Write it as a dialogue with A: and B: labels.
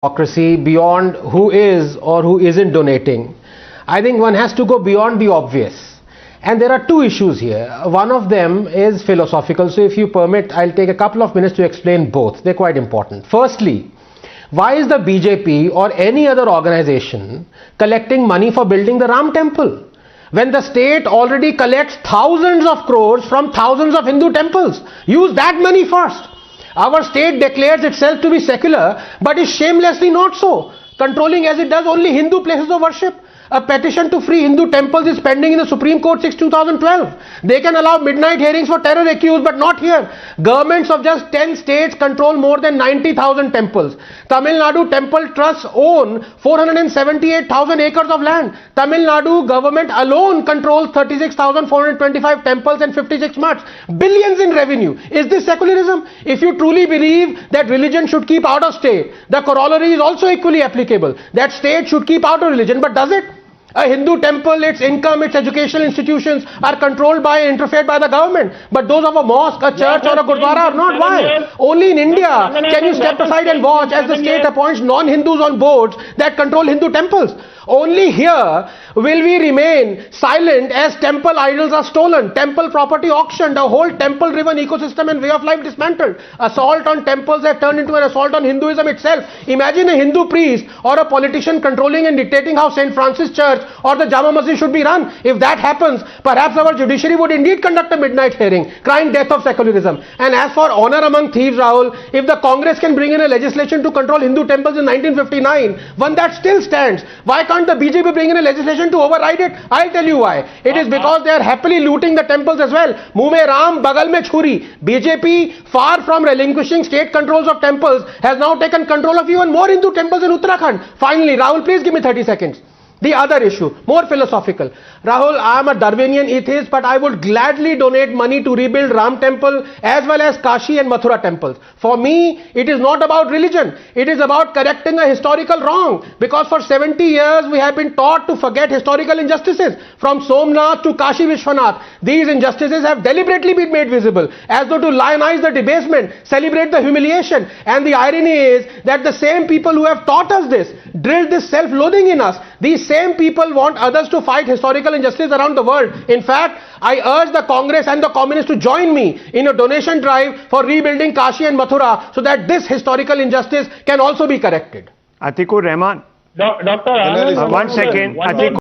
A: democracy beyond who is or who isn't donating. I think one has to go beyond the obvious. And there are two issues here. One of them is philosophical. So if you permit, I'll take a couple of minutes to explain both. They're quite important. Firstly, why is the BJP or any other organization collecting money for building the Ram temple, when the state already collects thousands of crores from thousands of Hindu temples? Use that money first. Our state declares itself to be secular, but is shamelessly not so, controlling as it does only Hindu places of worship. A petition to free Hindu temples is pending in the Supreme Court since 2012. They can allow midnight hearings for terror accused, but not here. Governments of just 10 states control more than 90,000 temples. Tamil Nadu Temple Trusts own 478,000 acres of land. Tamil Nadu government alone controls 36,425 temples and 56 mosques. Billions in revenue. Is this secularism? If you truly believe that religion should keep out of state, the corollary is also equally applicable. That state should keep out of religion, but does it? A Hindu temple, its income, its educational institutions are controlled by and interfered by the government. But those of a mosque, a church or a gurdwara are not. Why? Only in India can you step aside and watch as the state appoints non-Hindus on boards that control Hindu temples. Only here will we remain silent as temple idols are stolen, temple property auctioned, a whole temple-driven ecosystem and way of life dismantled. Assault on temples have turned into an assault on Hinduism itself. Imagine a Hindu priest or a politician controlling and dictating how St. Francis Church or the Jama Masjid should be run. If that happens, perhaps our judiciary would indeed conduct a midnight hearing, crying death of secularism. And as for honor among thieves, Rahul, if the Congress can bring in a legislation to control Hindu temples in 1959, one that still stands, why can't the BJP bring in a legislation to override it? I'll tell you why. It is because they are happily looting the temples as well. Muh mein Ram, bagal mein chhuri. BJP, far from relinquishing state controls of temples, has now taken control of even more Hindu temples in Uttarakhand. Finally, Rahul, please give me 30 seconds. The other issue, more philosophical. Rahul, I am a Darwinian atheist, but I would gladly donate money to rebuild Ram temple as well as Kashi and Mathura temples. For me, it is not about religion. It is about correcting a historical wrong. Because for 70 years, we have been taught to forget historical injustices. From Somnath to Kashi Vishwanath, these injustices have deliberately been made visible, as though to lionize the debasement, celebrate the humiliation. And the irony is that the same people who have taught us this, drilled this self-loathing in us, these same people want others to fight historical injustice around the world. In fact, I urge the Congress and the communists to join me in a donation drive for rebuilding Kashi and Mathura so that this historical injustice can also be corrected.
B: Atikur Rahman.
C: Dr. Anand,
B: One second.